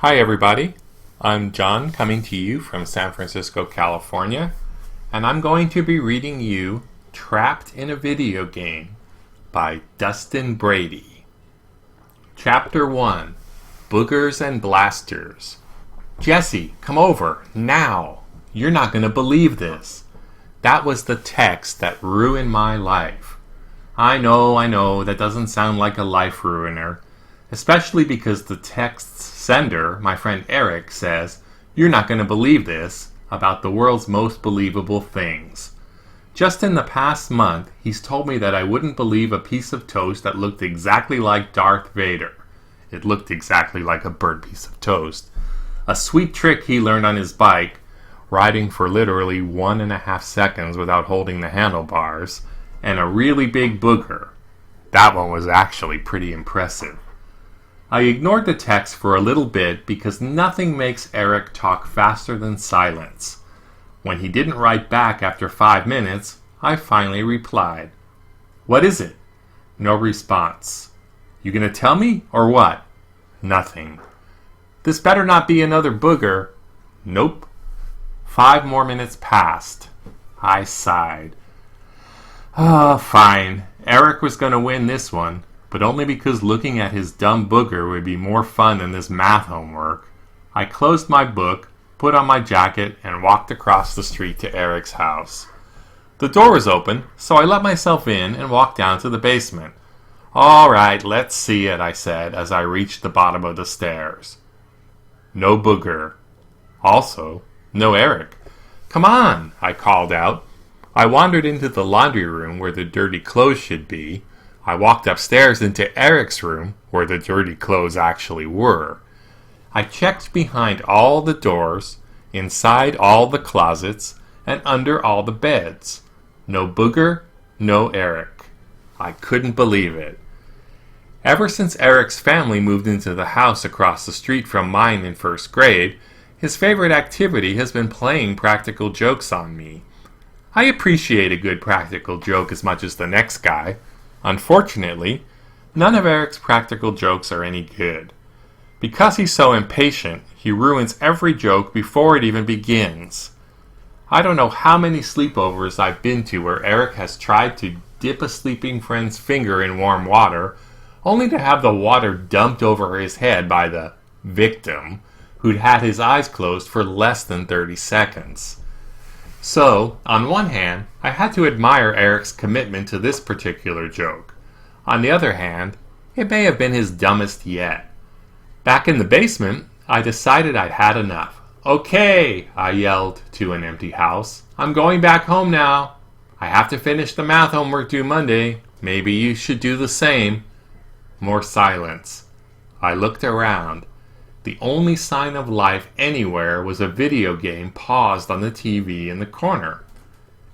Hi everybody, I'm John coming to you from San Francisco, California, and I'm going to be reading you Trapped in a Video Game by Dustin Brady. Chapter 1, Boogers and Blasters. Jesse, come over, now! You're not going to believe this. That was the text that ruined my life. I know, that doesn't sound like a life ruiner. Especially because the text's sender, my friend Eric, says, "You're not going to believe this," about the world's most believable things. Just in the past month, he's told me that I wouldn't believe a piece of toast that looked exactly like Darth Vader. It looked exactly like a burnt piece of toast. A sweet trick he learned on his bike, riding for literally 1.5 seconds without holding the handlebars, and a really big booger. That one was actually pretty impressive. I ignored the text for a little bit because nothing makes Eric talk faster than silence. When he didn't write back after 5 minutes, I finally replied. "What is it?" No response. "You gonna tell me, or what?" Nothing. "This better not be another booger." Nope. 5 more minutes passed. I sighed. Fine. Eric was gonna win this one. But only because looking at his dumb booger would be more fun than this math homework. I closed my book, put on my jacket, and walked across the street to Eric's house. The door was open, so I let myself in and walked down to the basement. "All right, let's see it," I said as I reached the bottom of the stairs. No booger. Also, no Eric. "Come on," I called out. I wandered into the laundry room where the dirty clothes should be. I walked upstairs into Eric's room, where the dirty clothes actually were. I checked behind all the doors, inside all the closets, and under all the beds. No booger, no Eric. I couldn't believe it. Ever since Eric's family moved into the house across the street from mine in first grade, his favorite activity has been playing practical jokes on me. I appreciate a good practical joke as much as the next guy. Unfortunately, none of Eric's practical jokes are any good. Because he's so impatient, he ruins every joke before it even begins. I don't know how many sleepovers I've been to where Eric has tried to dip a sleeping friend's finger in warm water, only to have the water dumped over his head by the victim, who'd had his eyes closed for less than 30 seconds. So, on one hand, I had to admire Eric's commitment to this particular joke. On the other hand, it may have been his dumbest yet. Back in the basement, I decided I'd had enough. "Okay," I yelled to an empty house. "I'm going back home now. I have to finish the math homework due Monday. Maybe you should do the same." More silence. I looked around. The only sign of life anywhere was a video game paused on the TV in the corner.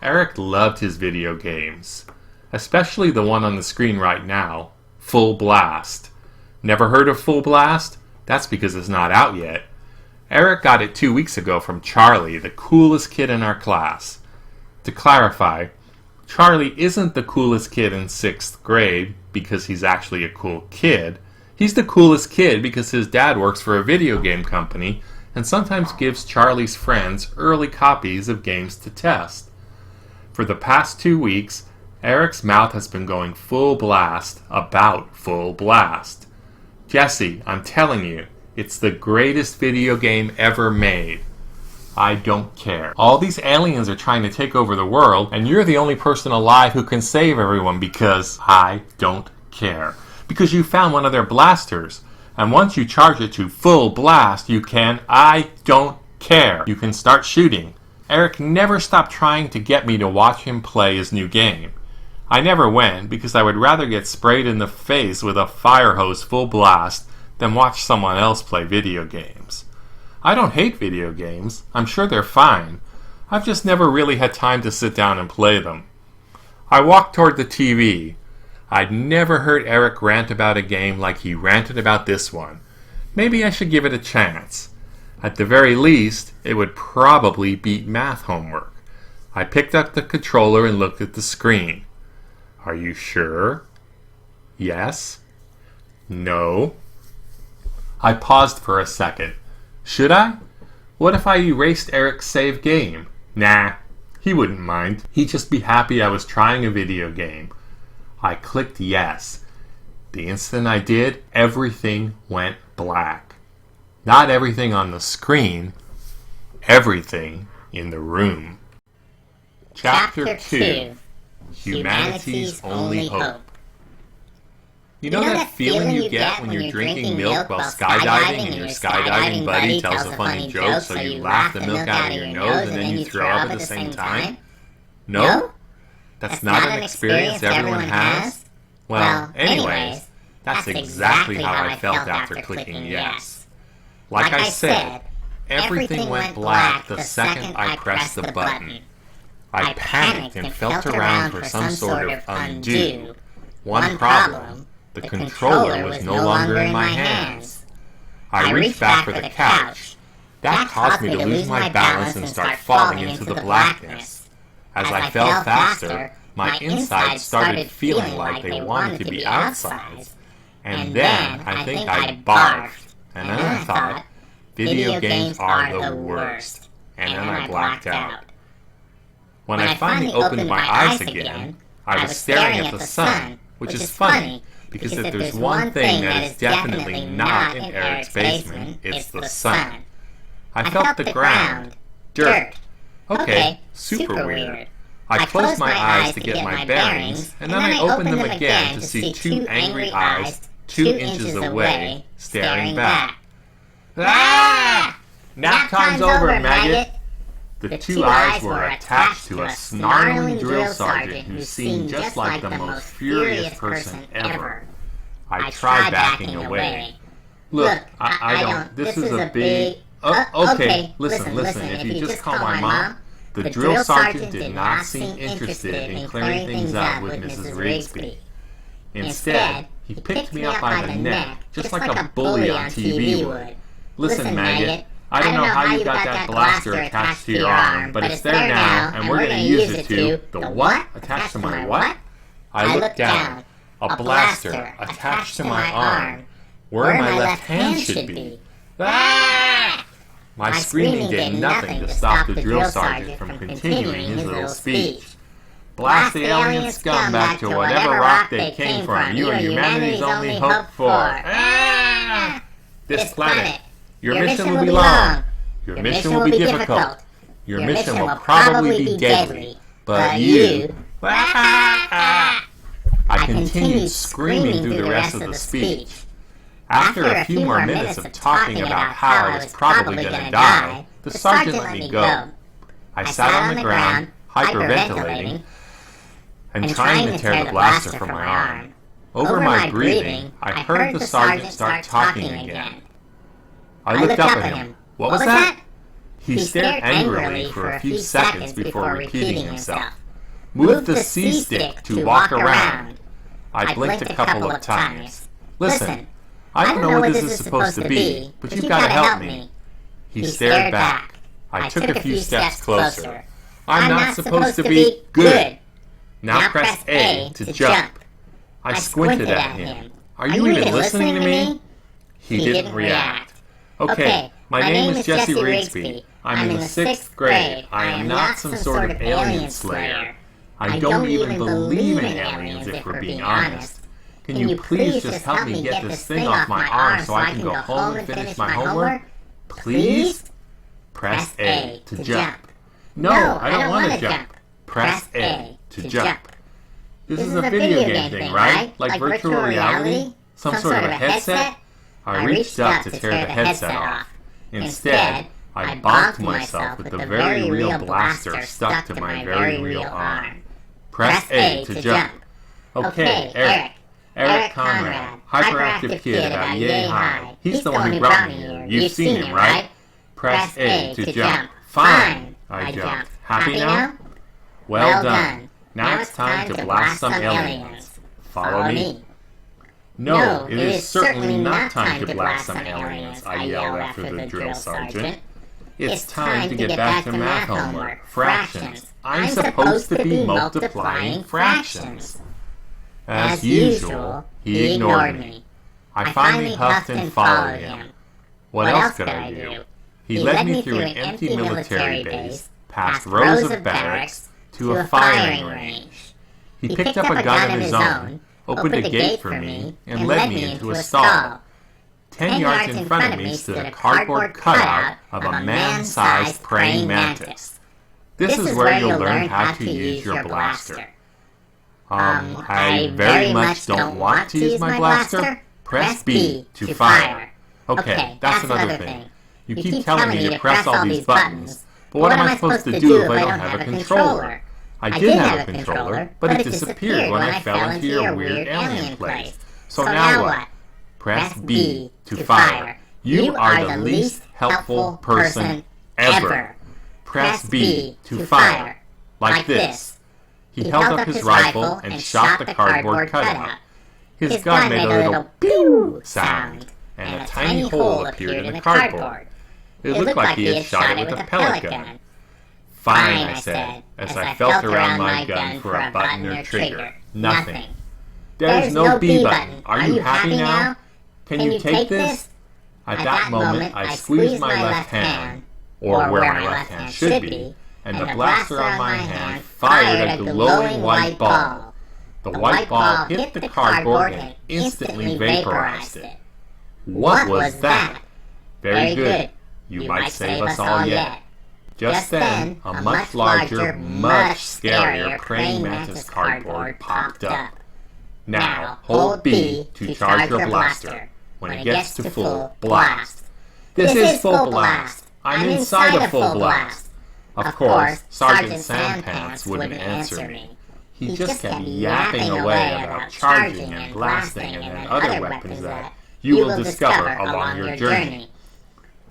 Eric loved his video games, especially the one on the screen right now, Full Blast. Never heard of Full Blast? That's because it's not out yet. Eric got it 2 weeks ago from Charlie, the coolest kid in our class. To clarify, Charlie isn't the coolest kid in 6th grade because he's actually a cool kid. He's the coolest kid because his dad works for a video game company and sometimes gives Charlie's friends early copies of games to test. For the past 2 weeks, Eric's mouth has been going full blast about Full Blast. "Jesse, I'm telling you, it's the greatest video game ever made." "I don't care. All these aliens are trying to take over the world, and you're the only person alive who can save everyone because I don't care. Because you found one of their blasters, and once you charge it to full blast, you can, I don't care. You can start shooting." Eric never stopped trying to get me to watch him play his new game. I never went because I would rather get sprayed in the face with a fire hose full blast than watch someone else play video games. I don't hate video games. I'm sure they're fine. I've just never really had time to sit down and play them. I walked toward the TV. I'd never heard Eric rant about a game like he ranted about this one. Maybe I should give it a chance. At the very least, it would probably beat math homework. I picked up the controller and looked at the screen. "Are you sure?" "Yes." "No." I paused for a second. Should I? What if I erased Eric's save game? Nah, he wouldn't mind. He'd just be happy I was trying a video game. I clicked yes. The instant I did, everything went black. Not everything on the screen, everything in the room. Chapter 2. Humanity's Only Hope. You know that feeling you get when you're drinking milk while skydiving and your skydiving buddy tells a funny joke so you laugh the milk out of your nose and then you throw up at the same time? No? That's not an experience everyone has? Well, anyways, that's exactly how I felt after clicking yes. Like I said, everything went black the second I pressed the button. I panicked and felt around for some sort of undo. One problem. The controller was no longer in my hands. I reached back for the couch. That caused me to lose my balance and start falling into the blackness. As I fell faster, my insides started feeling like they wanted to be outsides. And then I think I barfed. And then I thought, video games are the worst. And then I blacked out. When I finally opened my eyes again, I was staring at the sun, which is funny, because if there's one thing that is definitely not in Eric's basement, it's the sun. I felt the ground. Dirt. Okay, super weird. I closed my eyes to get my bearings, and then I opened them again to see two angry eyes 2 inches away, staring back. Ah! Nap time's over, maggot! The 2 eyes were attached to a snarling drill sergeant who seemed just like the most furious person ever. I tried backing away. Look, I don't... This is a big... Okay, listen, if you just call my mom... The drill sergeant did not seem interested in clearing things up with Mrs. Rigsby. Instead, he picked me up by the neck, just like a bully on TV would. Listen, maggot, I don't know how you got that blaster attached to your arm, but it's there now, and we're going to use it to... The what? Attached to my what? I looked down. A blaster attached to my arm, where my left hand should be. Ah! My screaming did nothing to stop the drill sergeant from continuing his little speech. Blast the alien scum back to whatever rock they came from. You are humanity's only hope for. Ah! This planet. Your mission will be long. Your mission will be difficult. Your mission will probably be deadly. But you... I continued screaming through the rest of the speech. After a few more minutes of talking about how I was probably going to die, the sergeant let me go. I sat on the ground, hyperventilating, and trying to tear the blaster from my arm. Over my breathing, I heard the sergeant start talking again. I looked up at him. What was that? He stared angrily for a few seconds before repeating himself. Move the C-stick to walk around. I blinked a couple of times. Listen, I don't know what this is supposed to be, but you've got to help me. He stared back. I took a few steps closer. I'm not supposed to be good. Now press A to jump. I squinted at him. Are you even listening to me? He didn't react. Okay, my name is Jesse Rigsby. I'm in the 6th grade. I am not some sort of alien slayer. I don't even believe in aliens, if we're being honest. Can you please just help me get this thing off my arm so I can go home and finish my homework? Please? Press A to jump. No, I don't want to jump. Press A to jump. This is a video game thing, right? Like virtual reality? Some sort of a headset? I reached up to tear the headset off. Instead, I bonked myself with the very real blaster stuck to my very real arm. Press A to jump. Okay, Eric. Eric Conrad, hyperactive kid about yay high. He's the one who brought me here. You've seen him, right? Press A to jump. Fine, I jumped. Happy now? Well done. Now it's time to blast some aliens. Follow me. No, it is certainly not time to blast some aliens, I yelled after the drill sergeant. It's time to get back to math homework. Fractions. I'm supposed to be multiplying fractions. As usual, he ignored me. I finally huffed and followed him. What else could I do? He led me through an empty military base, past rows of barracks, to a firing range. He picked up a gun of his own, opened a gate for me, and led me into a stall. 10 yards in front of me stood a cardboard cutout of a man-sized praying mantis. This is where you'll learn how to use your blaster. I very much don't want to use my blaster. Press B to fire. Okay, that's another thing. You keep telling me to press all these buttons, but what am I supposed to do if I don't have a controller? I did have a controller, but it disappeared when I fell into your weird alien place. So now what? Press B to fire. You are the least helpful person ever. Press B to fire. Like this. He held up his rifle and shot the cardboard cutout. His gun made a little pew sound, and a tiny hole appeared in the cardboard. It looked like he had shot it with a pellet gun. Fine, I said, as I felt around my gun for a button or trigger. Nothing. There's no B button. Are you happy now? Can you take this? At that moment, I squeezed my left hand, or where my left hand should be, and the blaster on my hand fired a glowing white ball. The white ball hit the cardboard and instantly vaporized it. What was that? Very good. You might save us all yet. Just then, a much larger, much scarier praying mantis cardboard popped up. Now, hold B to charge your blaster. When it gets to full, blast. This is full blast. I'm inside a full blast. Of course, Sergeant Sandpants wouldn't answer me. He just kept yapping away about charging and blasting and then other weapons that you will discover along your journey.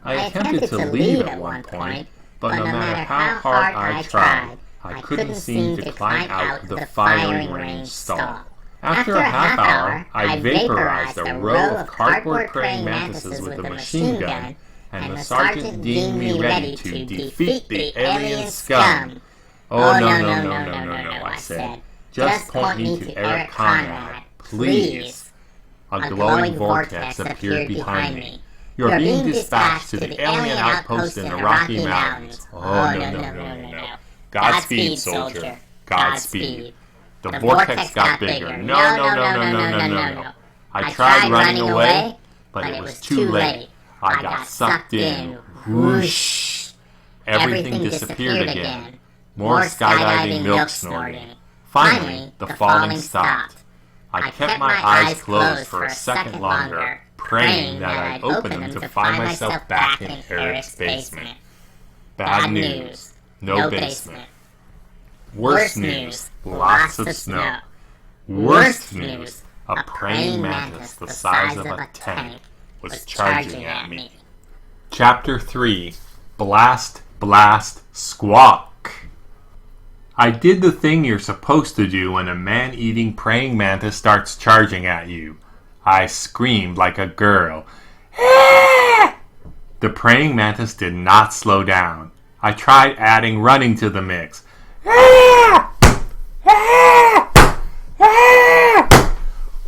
I attempted to leave at one point, but no matter how hard I tried, I couldn't seem to climb out of the firing range stall. After a half hour, I vaporized a row of cardboard praying mantises with a machine gun, and the sergeant deemed me ready to defeat the alien scum. Oh, no, I said. Just point me to Eric Conrad, please. A glowing vortex appeared behind me. You're being dispatched to the alien outpost in the Rocky Mountains. Oh, no. Godspeed, soldier. Godspeed. The vortex got bigger. No. I tried running away, but it was too late. I got sucked in. Whoosh! Everything disappeared again. More skydiving milk snorting. Finally, the falling stopped. I kept my eyes closed for a second longer, praying that I'd open them to find myself back in Eric's basement. Bad news. No basement. Worst news. Lots of snow. Worst news. A praying mantis the size of a tank was charging at me. Chapter 3. Blast, Blast, Squawk. I did the thing you're supposed to do when a man-eating praying mantis starts charging at you. I screamed like a girl. Ah! The praying mantis did not slow down. I tried adding running to the mix. Ah! Ah! Ah!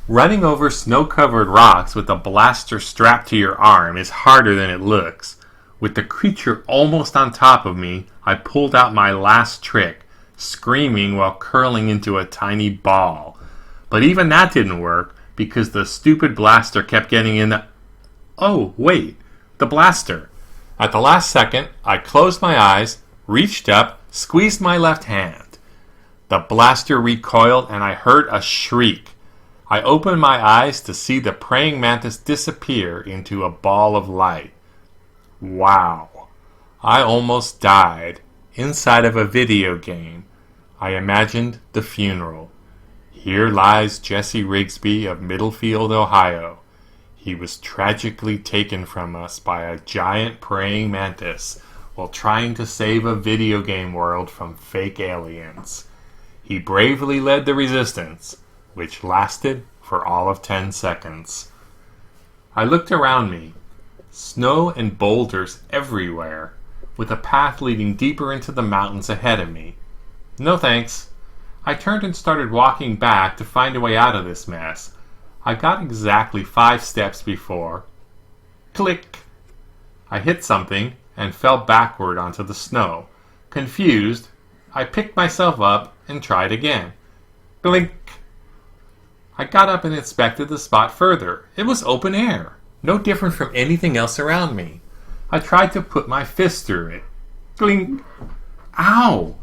Running over snow-covered rocks with a blaster strapped to your arm is harder than it looks. With the creature almost on top of me, I pulled out my last trick, screaming while curling into a tiny ball. But even that didn't work, because the stupid blaster kept getting in the... Oh, wait, the blaster. At the last second, I closed my eyes, reached up, squeezed my left hand. The blaster recoiled and I heard a shriek. I opened my eyes to see the praying mantis disappear into a ball of light. Wow. I almost died. Inside of a video game. I imagined the funeral. Here lies Jesse Rigsby of Middlefield, Ohio. He was tragically taken from us by a giant praying mantis while trying to save a video game world from fake aliens. He bravely led the resistance, which lasted for all of 10 seconds. I looked around me. Snow and boulders everywhere, with a path leading deeper into the mountains ahead of me. No thanks. I turned and started walking back to find a way out of this mess. I got exactly 5 steps before, click, I hit something and fell backward onto the snow. Confused, I picked myself up and tried again. Blink. I got up and inspected the spot further. It was open air, no different from anything else around me. I tried to put my fist through it. Blink. Ow!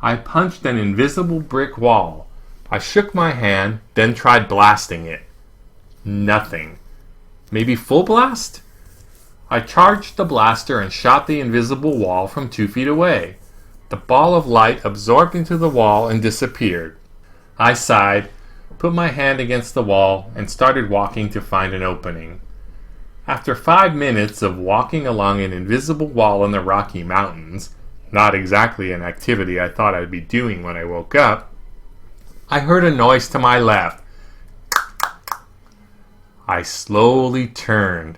I punched an invisible brick wall. I shook my hand, then tried blasting it. Nothing. Maybe full blast? I charged the blaster and shot the invisible wall from 2 feet away. The ball of light absorbed into the wall and disappeared. I sighed, put my hand against the wall, and started walking to find an opening. After 5 minutes of walking along an invisible wall in the Rocky Mountains, not exactly an activity I thought I'd be doing when I woke up, I heard a noise to my left. I slowly turned.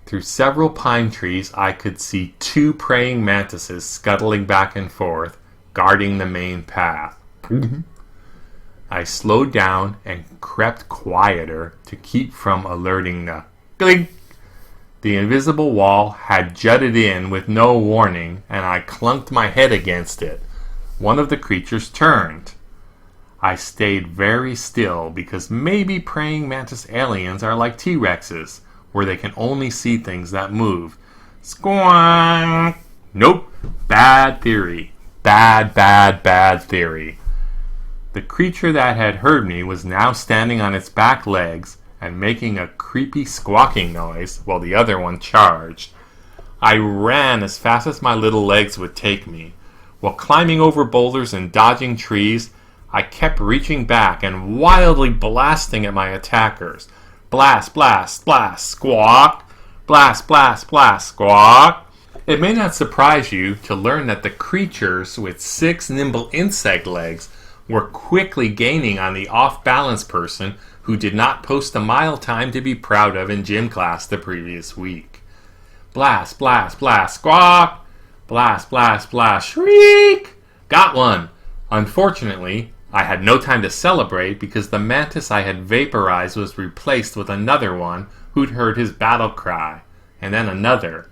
Through several pine trees, I could see 2 praying mantises scuttling back and forth, guarding the main path. I slowed down and crept quieter to keep from alerting the clink. The invisible wall had jutted in with no warning, and I clunked my head against it. One of the creatures turned. I stayed very still because maybe praying mantis aliens are like T-Rexes, where they can only see things that move. Squonk! Nope. Bad theory. Bad theory. The creature that had heard me was now standing on its back legs and making a creepy squawking noise while the other one charged. I ran as fast as my little legs would take me. While climbing over boulders and dodging trees, I kept reaching back and wildly blasting at my attackers. Blast, blast, blast, squawk. Blast, blast, blast, squawk. It may not surprise you to learn that the creatures with 6 nimble insect legs were quickly gaining on the off-balance person who did not post a mile time to be proud of in gym class the previous week. Blast, blast, blast, squawk. Blast, blast, blast, shriek. Got one. Unfortunately, I had no time to celebrate because the mantis I had vaporized was replaced with another one who'd heard his battle cry, and then another.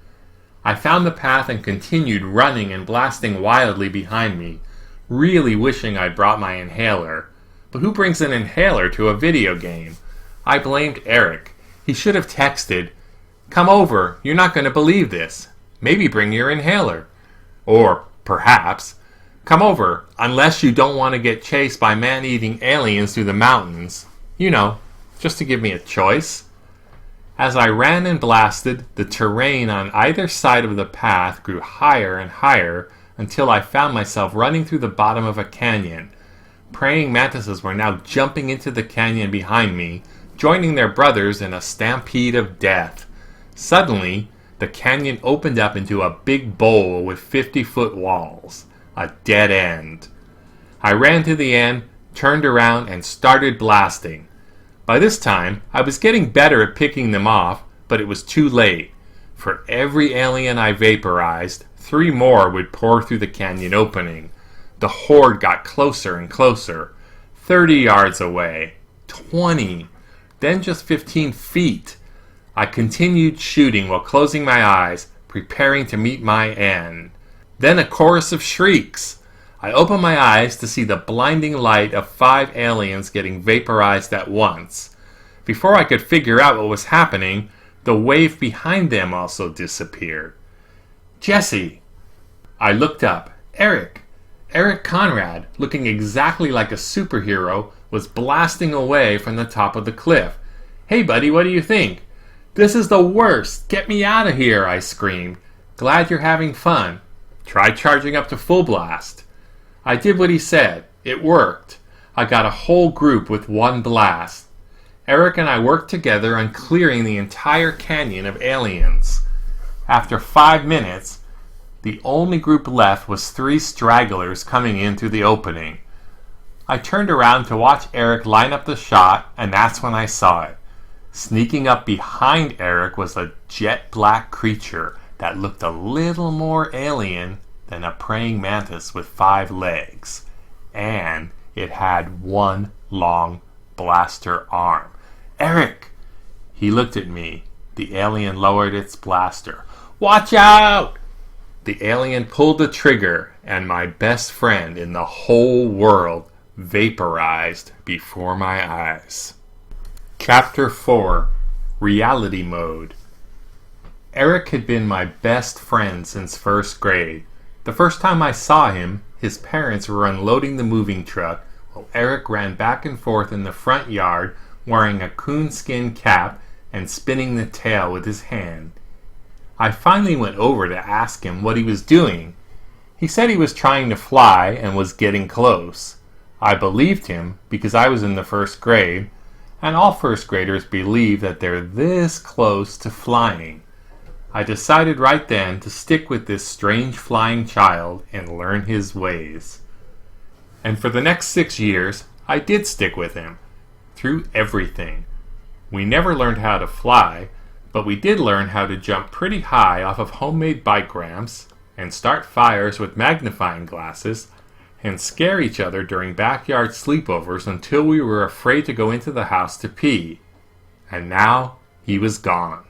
I found the path and continued running and blasting wildly behind me, really wishing I'd brought my inhaler. But who brings an inhaler to a video game? I blamed Eric. He should have texted, "Come over, you're not going to believe this. Maybe bring your inhaler." Or, perhaps, "Come over, unless you don't want to get chased by man-eating aliens through the mountains." You know, just to give me a choice. As I ran and blasted, the terrain on either side of the path grew higher and higher until I found myself running through the bottom of a canyon. Praying mantises were now jumping into the canyon behind me, joining their brothers in a stampede of death. Suddenly, the canyon opened up into a big bowl with 50-foot walls. A dead end. I ran to the end, turned around, and started blasting. By this time, I was getting better at picking them off, but it was too late. For every alien I vaporized, 3 more would pour through the canyon opening. The horde got closer and closer. 30 yards away. 20. Then just 15 feet. I continued shooting while closing my eyes, preparing to meet my end. Then a chorus of shrieks. I opened my eyes to see the blinding light of 5 aliens getting vaporized at once. Before I could figure out what was happening, the wave behind them also disappeared. "Jesse!" I looked up. Eric Conrad, looking exactly like a superhero, was blasting away from the top of the cliff. "Hey buddy, what do you think?" "This is the worst! Get me out of here!" I screamed. "Glad you're having fun. Try charging up to full blast." I did what he said. It worked. I got a whole group with 1 blast. Eric and I worked together on clearing the entire canyon of aliens. After 5 minutes, the only group left was 3 stragglers coming in through the opening. I turned around to watch Eric line up the shot, and that's when I saw it. Sneaking up behind Eric was a jet black creature that looked a little more alien than a praying mantis with 5 legs. And it had 1 long blaster arm. Eric! He looked at me. The alien lowered its blaster. Watch out! The alien pulled the trigger, and my best friend in the whole world vaporized before my eyes. Chapter 4. Reality Mode. Eric had been my best friend since first grade. The first time I saw him, his parents were unloading the moving truck while Eric ran back and forth in the front yard wearing a coonskin cap and spinning the tail with his hand. I finally went over to ask him what he was doing. He said he was trying to fly and was getting close. I believed him because I was in the first grade, and all first graders believe that they're this close to flying. I decided right then to stick with this strange flying child and learn his ways. And for the next 6 years, I did stick with him. Through everything. We never learned how to fly, but we did learn how to jump pretty high off of homemade bike ramps, and start fires with magnifying glasses, and scare each other during backyard sleepovers until we were afraid to go into the house to pee. And now, he was gone.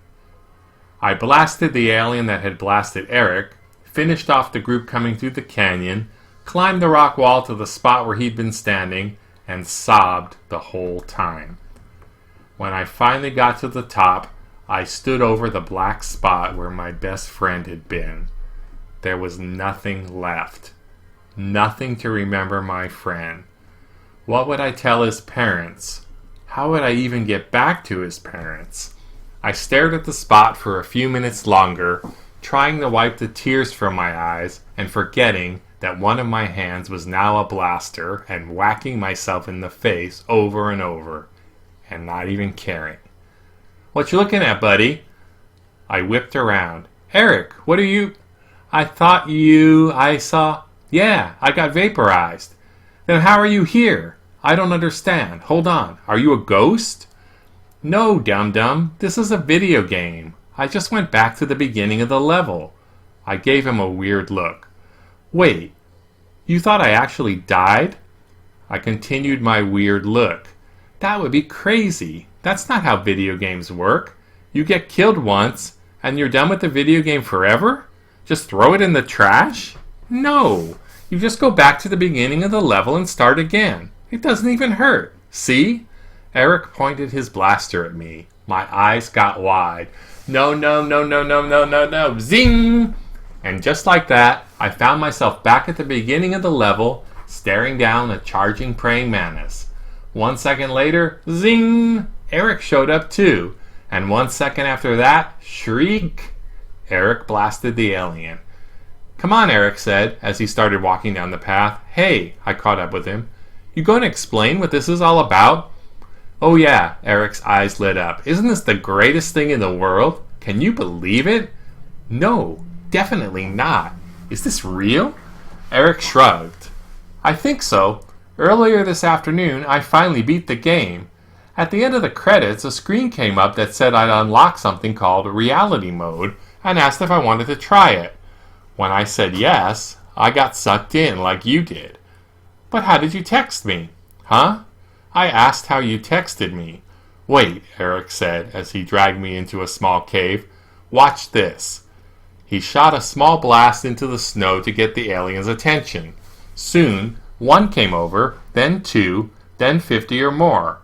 I blasted the alien that had blasted Eric, finished off the group coming through the canyon, climbed the rock wall to the spot where he'd been standing, and sobbed the whole time. When I finally got to the top, I stood over the black spot where my best friend had been. There was nothing left. Nothing to remember my friend. What would I tell his parents? How would I even get back to his parents? I stared at the spot for a few minutes longer, trying to wipe the tears from my eyes and forgetting that one of my hands was now a blaster and whacking myself in the face over and over, and not even caring. What you looking at, buddy? I whipped around. Eric, what are you... I saw... Yeah, I got vaporized. Then how are you here? I don't understand. Hold on. Are you a ghost? No, dum-dum. This is a video game. I just went back to the beginning of the level. I gave him a weird look. Wait, you thought I actually died? I continued my weird look. That would be crazy. That's not how video games work. You get killed once, and you're done with the video game forever? Just throw it in the trash? No. You just go back to the beginning of the level and start again. It doesn't even hurt. See? Eric pointed his blaster at me. My eyes got wide. No. Zing! And just like that, I found myself back at the beginning of the level, staring down a charging praying mantis. 1 second later, zing! Eric showed up too. And 1 second after that, shriek! Eric blasted the alien. Come on, Eric said, as he started walking down the path. Hey, I caught up with him. You going to explain what this is all about? Oh yeah, Eric's eyes lit up. Isn't this the greatest thing in the world? Can you believe it? No, definitely not. Is this real? Eric shrugged. I think so. Earlier this afternoon, I finally beat the game. At the end of the credits, a screen came up that said I'd unlocked something called Reality Mode and asked if I wanted to try it. When I said yes, I got sucked in like you did. But how did you text me? Huh? I asked how you texted me. Wait, Eric said as he dragged me into a small cave. Watch this. He shot a small blast into the snow to get the alien's attention. Soon, one came over, then two, then 50 or more.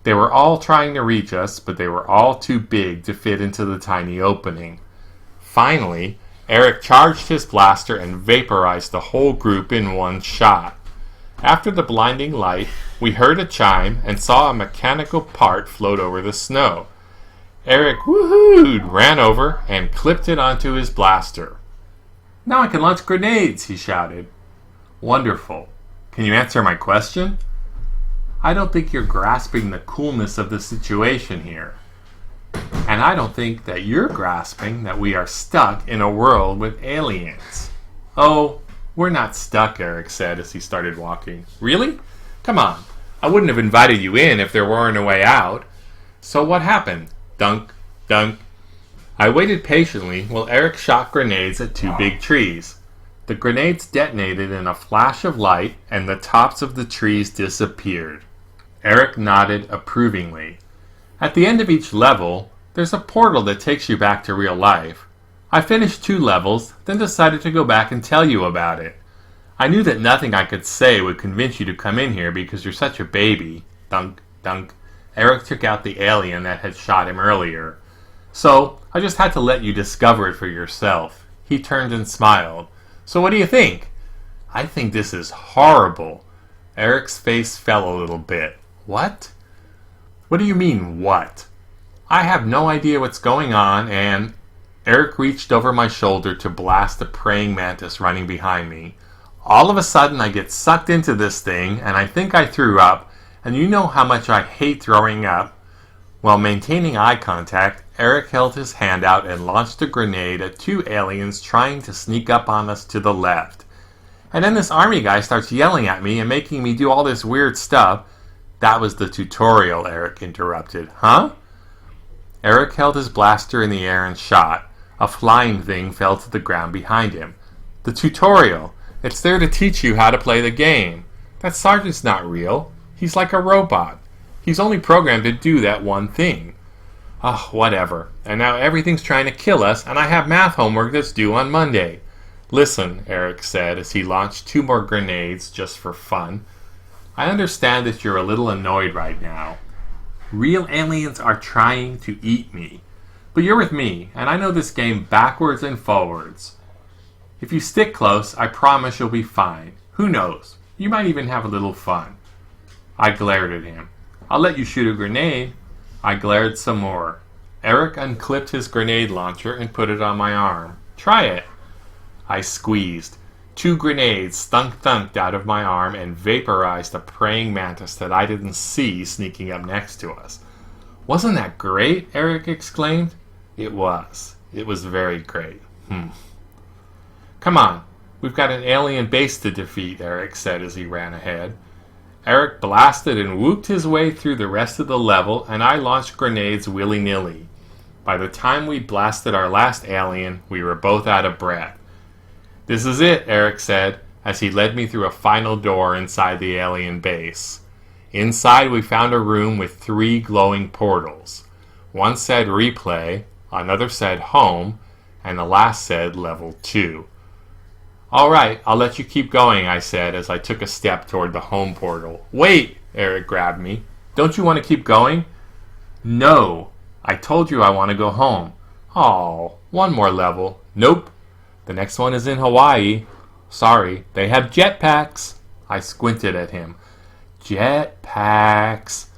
They were all trying to reach us, but they were all too big to fit into the tiny opening. Finally, Eric charged his blaster and vaporized the whole group in one shot. After the blinding light, we heard a chime and saw a mechanical part float over the snow. Eric woohooed, ran over, and clipped it onto his blaster. Now I can launch grenades, he shouted. Wonderful. Can you answer my question? I don't think you're grasping the coolness of the situation here. And I don't think that you're grasping that we are stuck in a world with aliens. Oh, we're not stuck, Eric said as he started walking. Really? Come on. I wouldn't have invited you in if there weren't a way out. So what happened? Dunk, dunk. I waited patiently while Eric shot grenades at two big trees. The grenades detonated in a flash of light and the tops of the trees disappeared. Eric nodded approvingly. At the end of each level, there's a portal that takes you back to real life. I finished 2 levels, then decided to go back and tell you about it. I knew that nothing I could say would convince you to come in here because you're such a baby. Dunk, dunk. Eric took out the alien that had shot him earlier. So, I just had to let you discover it for yourself. He turned and smiled. So what do you think? I think this is horrible. Eric's face fell a little bit. What? What do you mean, what? I have no idea what's going on, and... Eric reached over my shoulder to blast a praying mantis running behind me. All of a sudden, I get sucked into this thing, and I think I threw up, and you know how much I hate throwing up. While maintaining eye contact, Eric held his hand out and launched a grenade at 2 aliens trying to sneak up on us to the left. And then this army guy starts yelling at me and making me do all this weird stuff. That was the tutorial, Eric interrupted. Huh? Eric held his blaster in the air and shot. A flying thing fell to the ground behind him. The tutorial. It's there to teach you how to play the game. That sergeant's not real. He's like a robot. He's only programmed to do that one thing. Oh, whatever. And now everything's trying to kill us, and I have math homework that's due on Monday. Listen, Eric said as he launched 2 more grenades just for fun. I understand that you're a little annoyed right now. Real aliens are trying to eat me. But you're with me, and I know this game backwards and forwards. If you stick close, I promise you'll be fine. Who knows? You might even have a little fun. I glared at him. I'll let you shoot a grenade. I glared some more. Eric unclipped his grenade launcher and put it on my arm. Try it. I squeezed. 2 grenades thunked out of my arm and vaporized a praying mantis that I didn't see sneaking up next to us. Wasn't that great? Eric exclaimed. It was. It was very great. Come on. We've got an alien base to defeat, Eric said as he ran ahead. Eric blasted and whooped his way through the rest of the level, and I launched grenades willy-nilly. By the time we blasted our last alien, we were both out of breath. This is it, Eric said, as he led me through a final door inside the alien base. Inside, we found a room with 3 glowing portals. One said replay, another said home, and the last said level 2. All right, I'll let you keep going, I said as I took a step toward the home portal. Wait, Eric grabbed me. Don't you want to keep going? No, I told you I want to go home. Oh, 1 more level. Nope. The next one is in Hawaii. Sorry, they have jetpacks. I squinted at him. Jetpacks.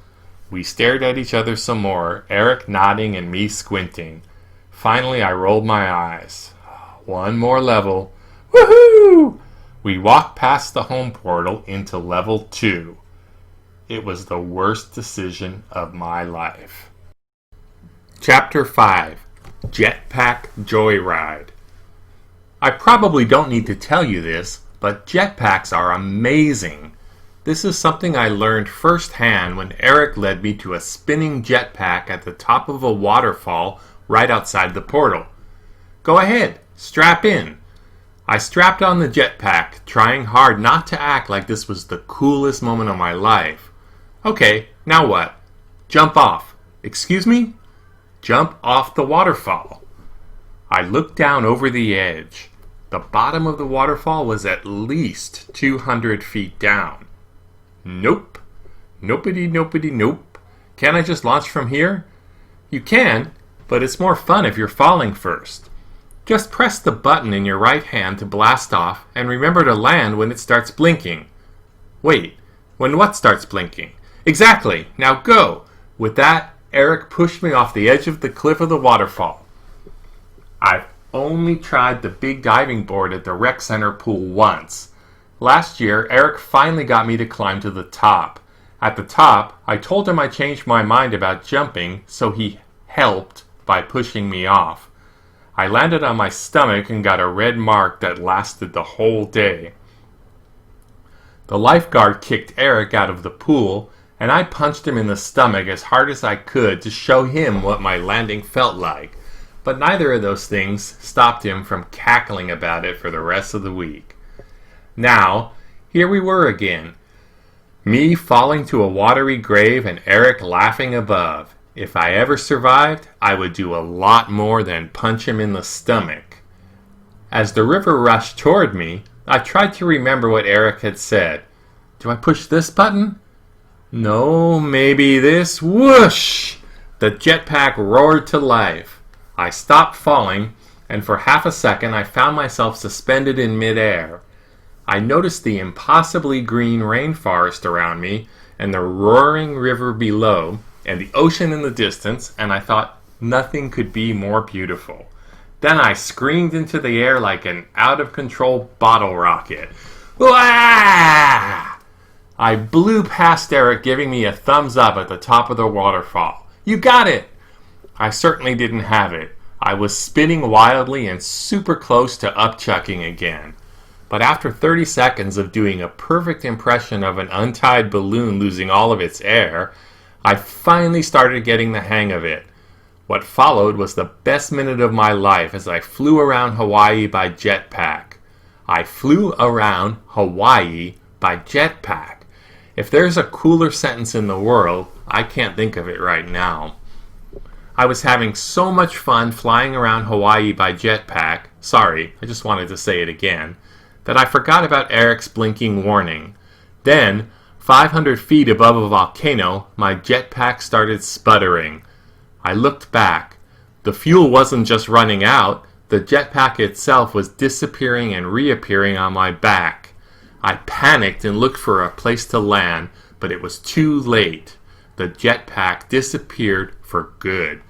We stared at each other some more, Eric nodding and me squinting. Finally, I rolled my eyes. 1 more level. Woohoo! We walked past the home portal into level 2. It was the worst decision of my life. Chapter 5. Jetpack Joyride. I probably don't need to tell you this, but jetpacks are amazing. This is something I learned firsthand when Eric led me to a spinning jetpack at the top of a waterfall right outside the portal. Go ahead, strap in. I strapped on the jetpack, trying hard not to act like this was the coolest moment of my life. Okay, now what? Jump off. Excuse me? Jump off the waterfall. I looked down over the edge. The bottom of the waterfall was at least 200 feet down. Nope. Nopety, nope. Can't I just launch from here? You can, but it's more fun if you're falling first. Just press the button in your right hand to blast off, and remember to land when it starts blinking. Wait, when what starts blinking? Exactly, now go! With that, Eric pushed me off the edge of the cliff of the waterfall. I've only tried the big diving board at the rec center pool once. Last year, Eric finally got me to climb to the top. At the top, I told him I changed my mind about jumping, so he helped by pushing me off. I landed on my stomach and got a red mark that lasted the whole day. The lifeguard kicked Eric out of the pool, and I punched him in the stomach as hard as I could to show him what my landing felt like. But neither of those things stopped him from cackling about it for the rest of the week. Now, here we were again. Me falling to a watery grave and Eric laughing above. If I ever survived, I would do a lot more than punch him in the stomach. As the river rushed toward me, I tried to remember what Eric had said. Do I push this button? No, maybe this. Whoosh! The jetpack roared to life. I stopped falling, and for half a second I found myself suspended in midair. I noticed the impossibly green rainforest around me, and the roaring river below, and the ocean in the distance, and I thought nothing could be more beautiful. Then I screamed into the air like an out-of-control bottle rocket. Wah! I blew past Eric, giving me a thumbs up at the top of the waterfall. You got it! I certainly didn't have it. I was spinning wildly and super close to upchucking again. But after 30 seconds of doing a perfect impression of an untied balloon losing all of its air, I finally started getting the hang of it. What followed was the best minute of my life as I flew around Hawaii by jetpack. I flew around Hawaii by jetpack. If there's a cooler sentence in the world, I can't think of it right now. I was having so much fun flying around Hawaii by jetpack, sorry, I just wanted to say it again, that I forgot about Eric's blinking warning. Then, 500 feet above a volcano, my jetpack started sputtering. I looked back. The fuel wasn't just running out, the jetpack itself was disappearing and reappearing on my back. I panicked and looked for a place to land, but it was too late. The jetpack disappeared for good.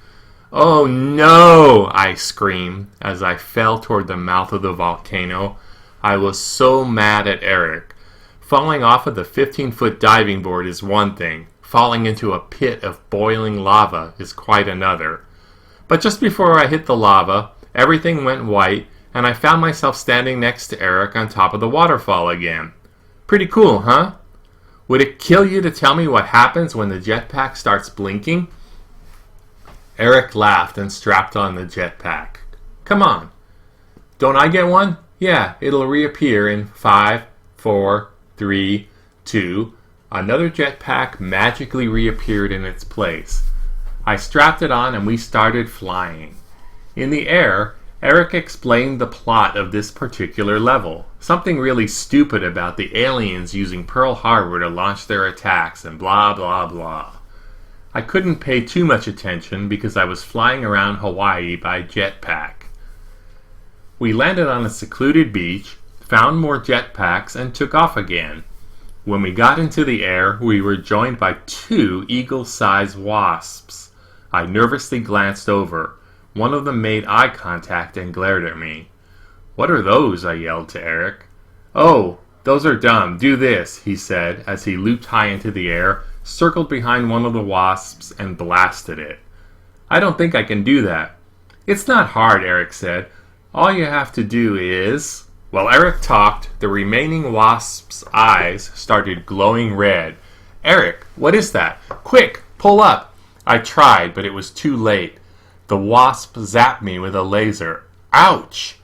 Oh no! I screamed as I fell toward the mouth of the volcano. I was so mad at Eric. Falling off of the 15-foot diving board is one thing. Falling into a pit of boiling lava is quite another. But just before I hit the lava, everything went white, and I found myself standing next to Eric on top of the waterfall again. Pretty cool, huh? Would it kill you to tell me what happens when the jetpack starts blinking? Eric laughed and strapped on the jetpack. Come on. Don't I get one? Yeah, it'll reappear in 5, 4, 3, 2. Another jetpack magically reappeared in its place. I strapped it on and we started flying. In the air, Eric explained the plot of this particular level. Something really stupid about the aliens using Pearl Harbor to launch their attacks and blah blah blah. I couldn't pay too much attention because I was flying around Hawaii by jetpack. We landed on a secluded beach, found more jetpacks, and took off again. When we got into the air, we were joined by 2 eagle-sized wasps. I nervously glanced over. One of them made eye contact and glared at me. What are those? I yelled to Eric. Oh, those are dumb. Do this, he said as he looped high into the air, circled behind one of the wasps, and blasted it. I don't think I can do that. It's not hard, Eric said. All you have to do is... While Eric talked, the remaining wasp's eyes started glowing red. Eric, what is that? Quick, pull up! I tried, but it was too late. The wasp zapped me with a laser. Ouch!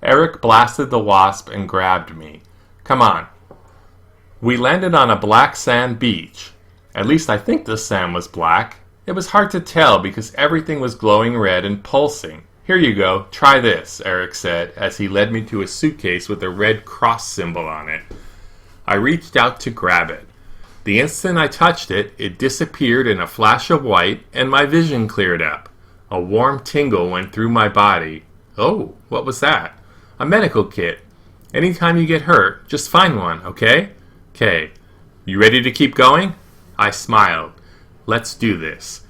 Eric blasted the wasp and grabbed me. Come on. We landed on a black sand beach. At least I think the sand was black. It was hard to tell because everything was glowing red and pulsing. Here you go, try this, Eric said as he led me to a suitcase with a red cross symbol on it. I reached out to grab it. The instant I touched it, it disappeared in a flash of white and my vision cleared up. A warm tingle went through my body. Oh, what was that? A medical kit. Anytime you get hurt, just find one, okay? Okay. You ready to keep going? I smiled. Let's do this.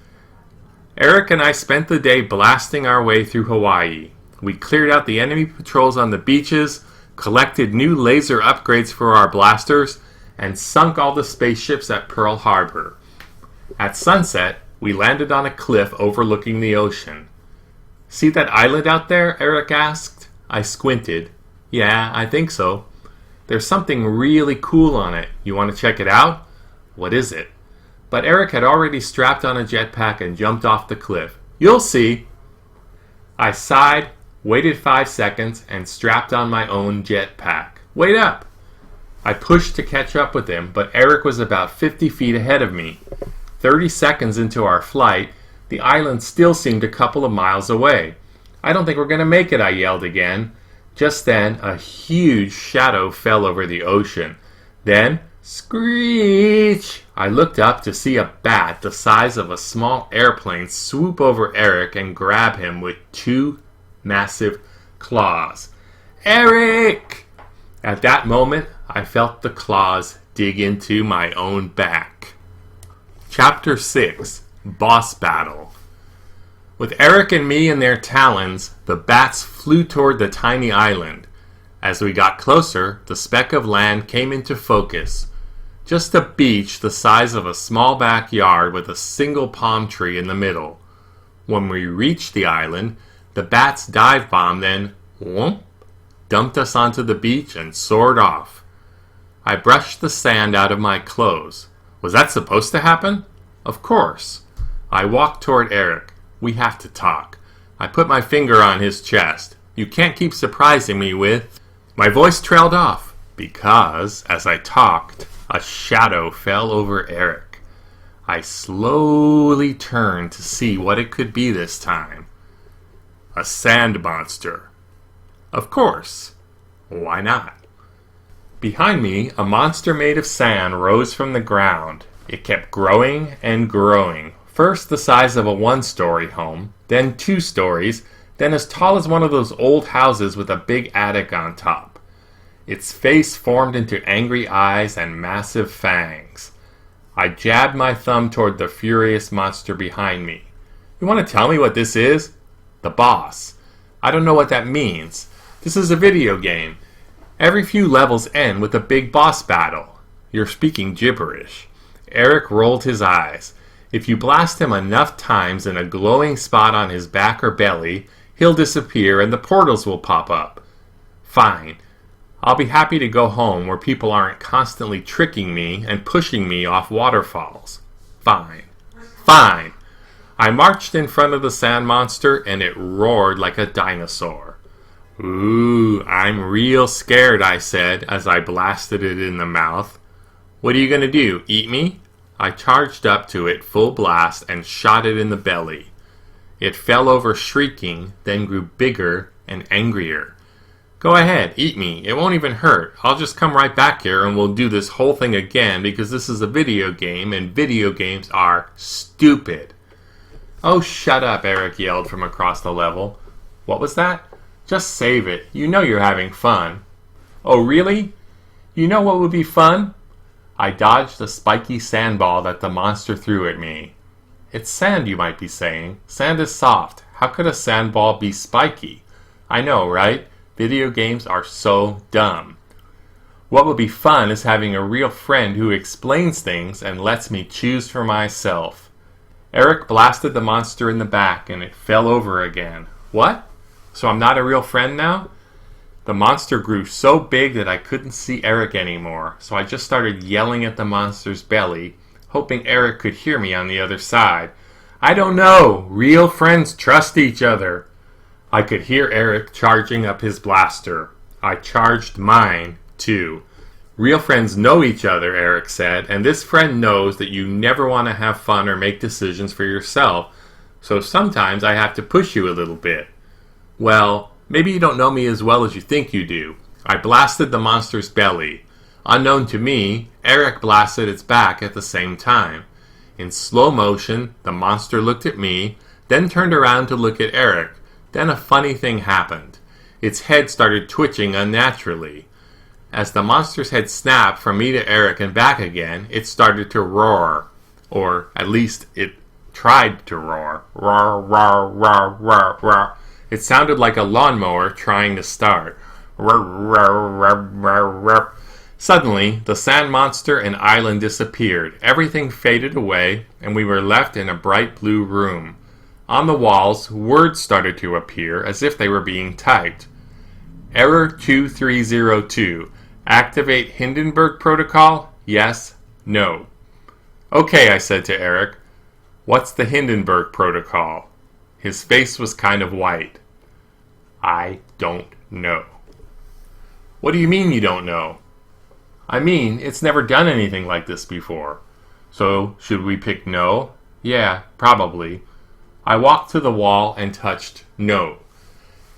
Eric and I spent the day blasting our way through Hawaii. We cleared out the enemy patrols on the beaches, collected new laser upgrades for our blasters, and sunk all the spaceships at Pearl Harbor. At sunset, we landed on a cliff overlooking the ocean. See that island out there? Eric asked. I squinted. Yeah, I think so. There's something really cool on it. You want to check it out? What is it? But Eric had already strapped on a jetpack and jumped off the cliff. You'll see. I sighed, waited 5 seconds, and strapped on my own jetpack. Wait up! I pushed to catch up with him, but Eric was about 50 feet ahead of me. 30 seconds into our flight, The island still seemed a couple of miles away. "I don't think we're going to make it," I yelled again. Just then, a huge shadow fell over the ocean. Then, screech! I looked up to see a bat the size of a small airplane swoop over Eric and grab him with two massive claws. "Eric!" At that moment, I felt the claws dig into my own back. Chapter 6. Boss Battle. With Eric and me in their talons, the bats flew toward the tiny island. As we got closer, the speck of land came into focus. Just a beach the size of a small backyard with a single palm tree in the middle. When we reached the island, the bats dive bombed, then whoomp, dumped us onto the beach and soared off. I brushed the sand out of my clothes. Was that supposed to happen? Of course. I walked toward Eric. "We have to talk." I put my finger on his chest. "You can't keep surprising me with..." My voice trailed off because, as I talked, a shadow fell over Eric. I slowly turned to see what it could be this time. A sand monster. Of course. Why not? Behind me, a monster made of sand rose from the ground. It kept growing and growing. First the size of a one-story home, then 2 stories, then as tall as one of those old houses with a big attic on top. Its face formed into angry eyes and massive fangs. I jabbed my thumb toward the furious monster behind me. "You want to tell me what this is?" "The boss." "I don't know what that means." "This is a video game. Every few levels end with a big boss battle." "You're speaking gibberish." Eric rolled his eyes. "If you blast him enough times in a glowing spot on his back or belly, he'll disappear and the portals will pop up." "Fine. I'll be happy to go home where people aren't constantly tricking me and pushing me off waterfalls." "Fine. Fine." I marched in front of the sand monster and it roared like a dinosaur. "Ooh, I'm real scared," I said as I blasted it in the mouth. "What are you going to do, eat me?" I charged up to it full blast and shot it in the belly. It fell over shrieking, then grew bigger and angrier. "Go ahead, eat me. It won't even hurt. I'll just come right back here and we'll do this whole thing again because this is a video game and video games are stupid." "Oh, shut up," Eric yelled from across the level. "What was that?" "Just save it. You know you're having fun." "Oh, really? You know what would be fun?" I dodged a spiky sandball that the monster threw at me. "It's sand, you might be saying. Sand is soft. How could a sandball be spiky?" I know, right? Video games are so dumb. What would be fun is having a real friend who explains things and lets me choose for myself. Eric blasted the monster in the back and it fell over again. "What? So I'm not a real friend now?" The monster grew so big that I couldn't see Eric anymore, so I just started yelling at the monster's belly, hoping Eric could hear me on the other side. "I don't know. Real friends trust each other." I could hear Eric charging up his blaster. I charged mine, too. "Real friends know each other," Eric said, "and this friend knows that you never want to have fun or make decisions for yourself, so sometimes I have to push you a little bit." "Well, maybe you don't know me as well as you think you do." I blasted the monster's belly. Unknown to me, Eric blasted its back at the same time. In slow motion, the monster looked at me, then turned around to look at Eric. Then a funny thing happened. Its head started twitching unnaturally. As the monster's head snapped from me to Eric and back again, it started to roar. Or at least it tried to roar. Roar, roar, roar, roar, roar. It sounded like a lawnmower trying to start. Roar, roar, roar, roar, roar. Suddenly, the sand monster and island disappeared. Everything faded away, and we were left in a bright blue room. On the walls, words started to appear as if they were being typed. Error 2302. Activate Hindenburg Protocol? Yes? No. Okay, I said to Eric. What's the Hindenburg Protocol? His face was kind of white. I don't know. What do you mean you don't know? I mean, it's never done anything like this before. So, should we pick no? Yeah, probably. I walked to the wall and touched no.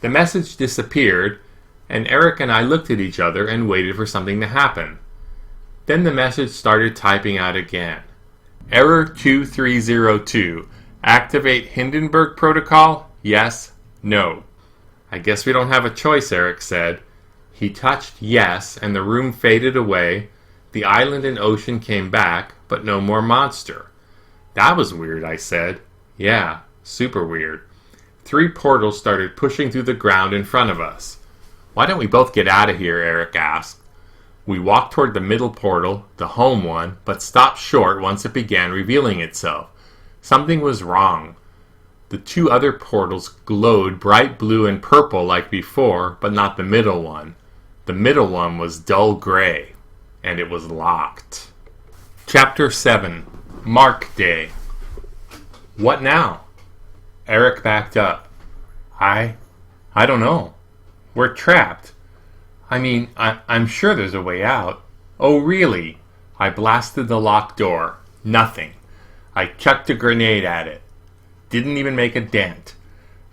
The message disappeared, and Eric and I looked at each other and waited for something to happen. Then the message started typing out again. Error 2302. Activate Hindenburg Protocol? Yes, no. I guess we don't have a choice, Eric said. He touched yes, and the room faded away. The island and ocean came back, but no more monster. That was weird, I said. Yeah, super weird. 3 portals started pushing through the ground in front of us. Why don't we both get out of here, Eric asked. We walked toward the middle portal, the home one, but stopped short once it began revealing itself. Something was wrong. The 2 other portals glowed bright blue and purple like before, but not the middle one. The middle one was dull gray, and it was locked. Chapter 7. Mark Day. What now? Eric backed up. I don't know. We're trapped. I mean, I'm sure there's a way out. Oh, really? I blasted the locked door. Nothing. I chucked a grenade at it. Didn't even make a dent.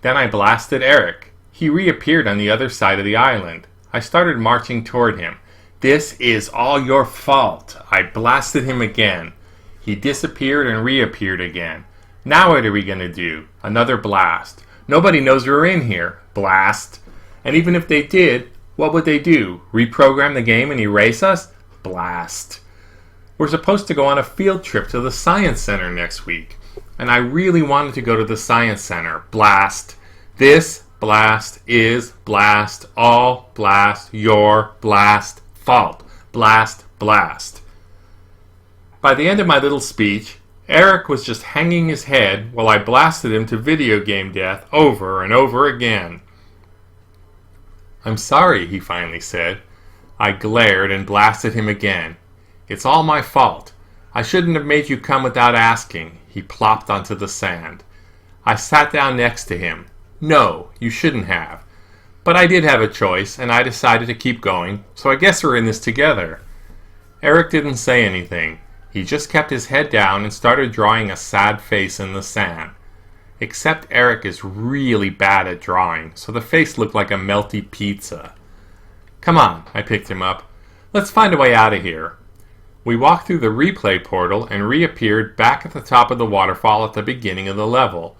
Then I blasted Eric. He reappeared on the other side of the island. I started marching toward him. This is all your fault. I blasted him again. He disappeared and reappeared again. Now what are we going to do? Another blast. Nobody knows we're in here. Blast. And even if they did, what would they do? Reprogram the game and erase us? Blast. We're supposed to go on a field trip to the Science Center next week. And I really wanted to go to the Science Center. Blast. This blast is blast. All blast. Your blast. Fault. Blast. Blast. By the end of my little speech, Eric was just hanging his head while I blasted him to video game death over and over again. I'm sorry, he finally said. I glared and blasted him again. It's all my fault. I shouldn't have made you come without asking. He plopped onto the sand. I sat down next to him. No, you shouldn't have. But I did have a choice, and I decided to keep going, so I guess we're in this together. Eric didn't say anything. He just kept his head down and started drawing a sad face in the sand. Except Eric is really bad at drawing, so the face looked like a melty pizza. Come on, I picked him up. Let's find a way out of here. We walked through the replay portal and reappeared back at the top of the waterfall at the beginning of the level.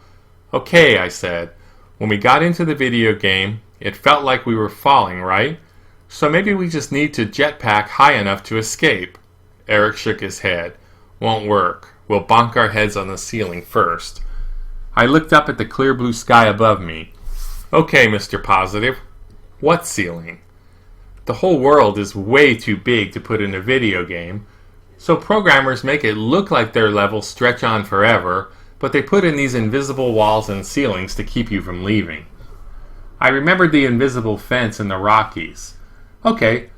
Okay, I said. When we got into the video game, it felt like we were falling, right? So maybe we just need to jetpack high enough to escape. Eric shook his head. Won't work. We'll bonk our heads on the ceiling first. I looked up at the clear blue sky above me. Okay, Mr. Positive. What ceiling? The whole world is way too big to put in a video game, so programmers make it look like their levels stretch on forever, but they put in these invisible walls and ceilings to keep you from leaving. I remembered the invisible fence in the Rockies. Okay,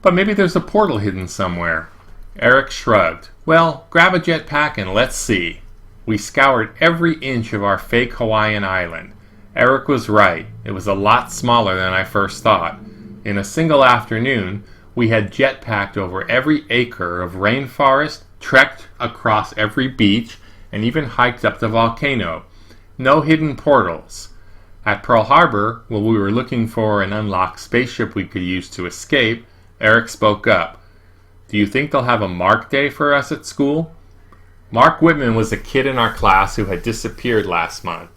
but maybe there's a portal hidden somewhere. Eric shrugged. Well, grab a jetpack and let's see. We scoured every inch of our fake Hawaiian island. Eric was right. It was a lot smaller than I first thought. In a single afternoon, we had jetpacked over every acre of rainforest, trekked across every beach, and even hiked up the volcano. No hidden portals. At Pearl Harbor, while we were looking for an unlocked spaceship we could use to escape, Eric spoke up. Do you think they'll have a Mark Day for us at school? Mark Whitman was a kid in our class who had disappeared last month.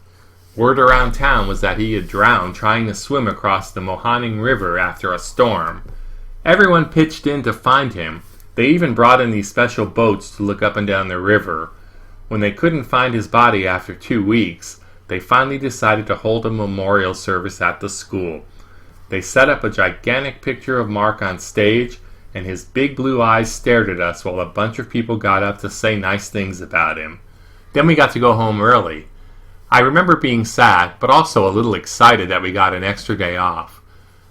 Word around town was that he had drowned trying to swim across the Mohanning River after a storm. Everyone pitched in to find him. They even brought in these special boats to look up and down the river. When they couldn't find his body after 2 weeks, they finally decided to hold a memorial service at the school. They set up a gigantic picture of Mark on stage, and his big blue eyes stared at us while a bunch of people got up to say nice things about him. Then we got to go home early. I remember being sad, but also a little excited that we got an extra day off.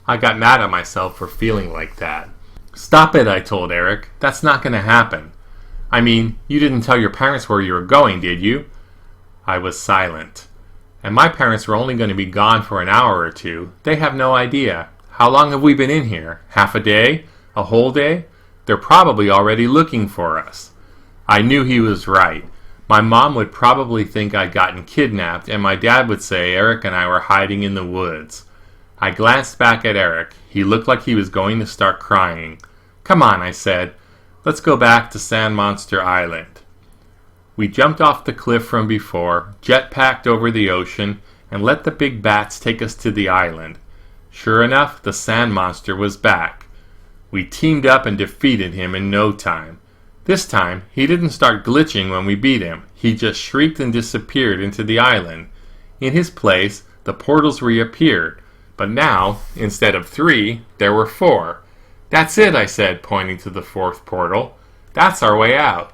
I got mad at myself for feeling like that. Stop it, I told Eric. That's not going to happen. I mean, you didn't tell your parents where you were going, did you? I was silent. And my parents were only going to be gone for an hour or two. They have no idea. How long have we been in here? Half a day? A whole day? They're probably already looking for us. I knew he was right, My mom would probably think I'd gotten kidnapped, and my dad would say Eric and I were hiding in the woods. I glanced back at Eric. He looked like he was going to start crying. "Come on," I said. "Let's go back to Sand Monster Island." We jumped off the cliff from before, jetpacked over the ocean, and let the big bats take us to the island. Sure enough, the sand monster was back. We teamed up and defeated him in no time. This time, he didn't start glitching when we beat him. He just shrieked and disappeared into the island. In his place, the portals reappeared. But now, instead of 3, there were 4. "That's it," I said, pointing to the 4th portal. "That's our way out."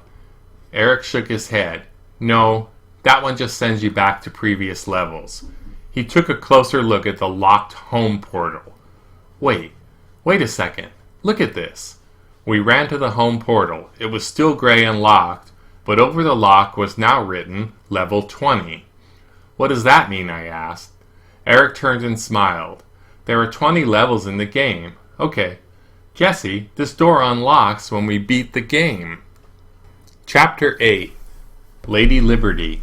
Eric shook his head. "No, that one just sends you back to previous levels." He took a closer look at the locked home portal. Wait a second. Look at this." We ran to the home portal. It was still gray and locked, but over the lock was now written, Level 20. "What does that mean?" I asked. Eric turned and smiled. "There are 20 levels in the game." "Okay. Jesse, this door unlocks when we beat the game." Chapter 8. Lady Liberty.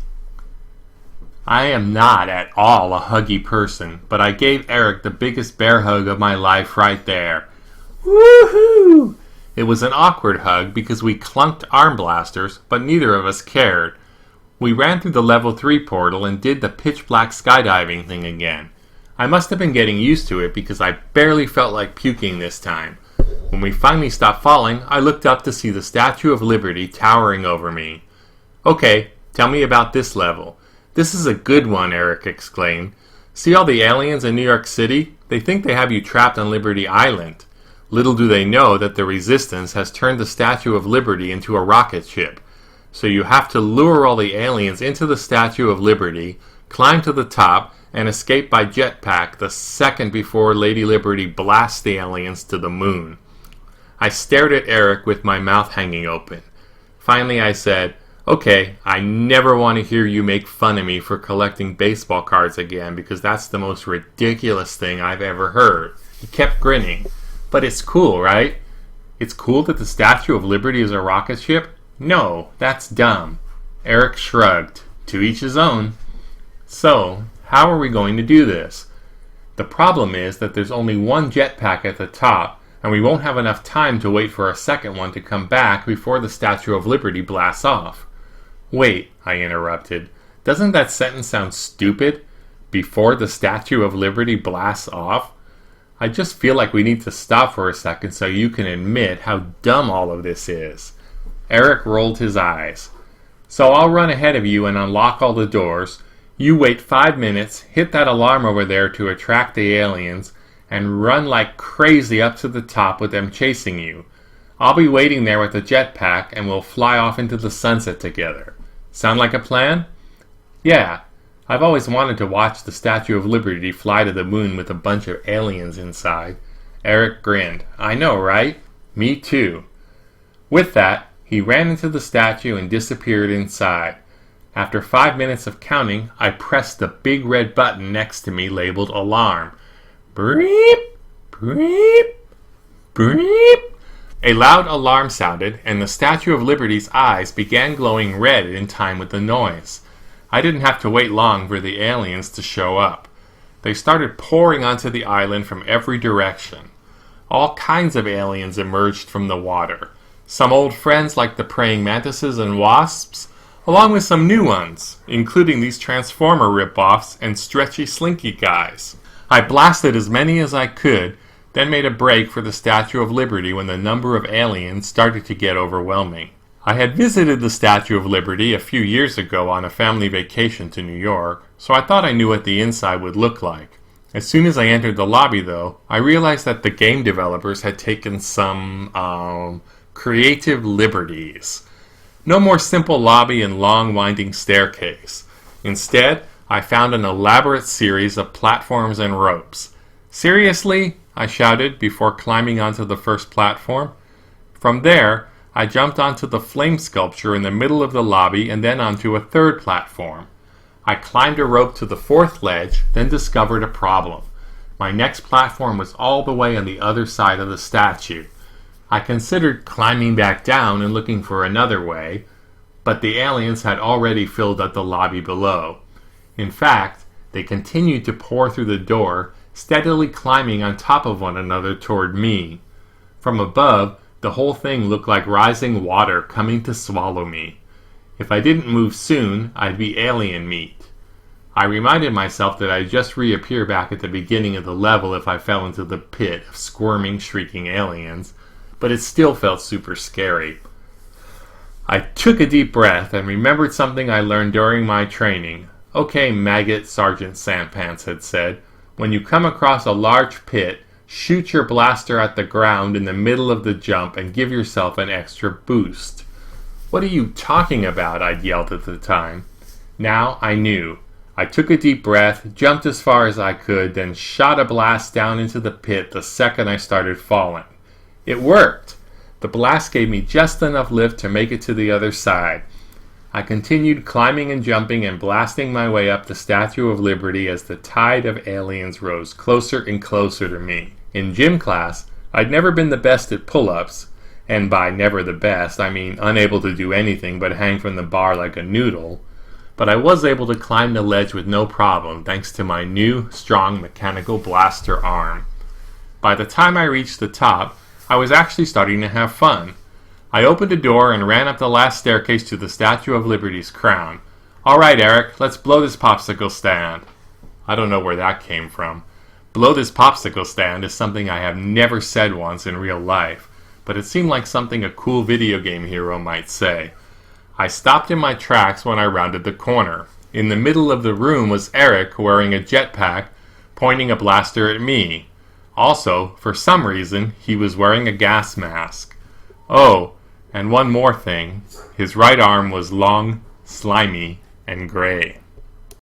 I am not at all a huggy person, but I gave Eric the biggest bear hug of my life right there. Woohoo! It was an awkward hug because we clunked arm blasters, but neither of us cared. We ran through the level 3 portal and did the pitch black skydiving thing again. I must have been getting used to it because I barely felt like puking this time. When we finally stopped falling, I looked up to see the Statue of Liberty towering over me. "Okay, tell me about this level." "This is a good one," Eric exclaimed. "See all the aliens in New York City? They think they have you trapped on Liberty Island. Little do they know that the Resistance has turned the Statue of Liberty into a rocket ship. So you have to lure all the aliens into the Statue of Liberty, climb to the top, and escape by jetpack the second before Lady Liberty blasts the aliens to the moon." I stared at Eric with my mouth hanging open. Finally I said, "Okay, I never want to hear you make fun of me for collecting baseball cards again because that's the most ridiculous thing I've ever heard." He kept grinning. "But it's cool, right?" "It's cool that the Statue of Liberty is a rocket ship?" "No, that's dumb." Eric shrugged. To each his own. "So, how are we going to do this?" "The problem is that there's only one jetpack at the top, and we won't have enough time to wait for a second one to come back before the Statue of Liberty blasts off." "Wait," I interrupted. "Doesn't that sentence sound stupid? Before the Statue of Liberty blasts off? I just feel like we need to stop for a second so you can admit how dumb all of this is." Eric rolled his eyes. "So I'll run ahead of you and unlock all the doors. You wait 5 minutes, hit that alarm over there to attract the aliens, and run like crazy up to the top with them chasing you. I'll be waiting there with the jetpack and we'll fly off into the sunset together. Sound like a plan?" "Yeah. I've always wanted to watch the Statue of Liberty fly to the moon with a bunch of aliens inside." Eric grinned. "I know, right? Me too." With that, he ran into the statue and disappeared inside. After 5 minutes of counting, I pressed the big red button next to me labeled Alarm. Breep, breep, breep. A loud alarm sounded, and the Statue of Liberty's eyes began glowing red in time with the noise. I didn't have to wait long for the aliens to show up. They started pouring onto the island from every direction. All kinds of aliens emerged from the water. Some old friends like the praying mantises and wasps, along with some new ones, including these Transformer rip-offs and stretchy slinky guys. I blasted as many as I could, then made a break for the Statue of Liberty when the number of aliens started to get overwhelming. I had visited the Statue of Liberty a few years ago on a family vacation to New York, so I thought I knew what the inside would look like. As soon as I entered the lobby, though, I realized that the game developers had taken some, creative liberties. No more simple lobby and long winding staircase. Instead, I found an elaborate series of platforms and ropes. "Seriously?" I shouted before climbing onto the first platform. From there, I jumped onto the flame sculpture in the middle of the lobby and then onto a third platform. I climbed a rope to the fourth ledge, then discovered a problem. My next platform was all the way on the other side of the statue. I considered climbing back down and looking for another way, But the aliens had already filled up the lobby below. In fact, they continued to pour through the door, steadily climbing on top of one another toward me. From above, the whole thing looked like rising water coming to swallow me. If I didn't move soon, I'd be alien meat. I reminded myself that I'd just reappear back at the beginning of the level if I fell into the pit of squirming, shrieking aliens, but it still felt super scary. I took a deep breath and remembered something I learned during my training. "Okay, maggot," Sergeant Sandpants had said, "when you come across a large pit, shoot your blaster at the ground in the middle of the jump and give yourself an extra boost." "What are you talking about?" I'd yelled at the time. Now I knew. I took a deep breath, jumped as far as I could, then shot a blast down into the pit the second I started falling. It worked! The blast gave me just enough lift to make it to the other side. I continued climbing and jumping and blasting my way up the Statue of Liberty as the tide of aliens rose closer and closer to me. In gym class, I'd never been the best at pull-ups, and by never the best, I mean unable to do anything but hang from the bar like a noodle, but I was able to climb the ledge with no problem thanks to my new, strong mechanical blaster arm. By the time I reached the top, I was actually starting to have fun. I opened a door and ran up the last staircase to the Statue of Liberty's crown. "All right, Eric, let's blow this popsicle stand." I don't know where that came from. Blow this popsicle stand is something I have never said once in real life, but it seemed like something a cool video game hero might say. I stopped in my tracks when I rounded the corner. In the middle of the room was Eric wearing a jetpack, pointing a blaster at me. Also, for some reason, he was wearing a gas mask. Oh, and one more thing. His right arm was long, slimy, and gray.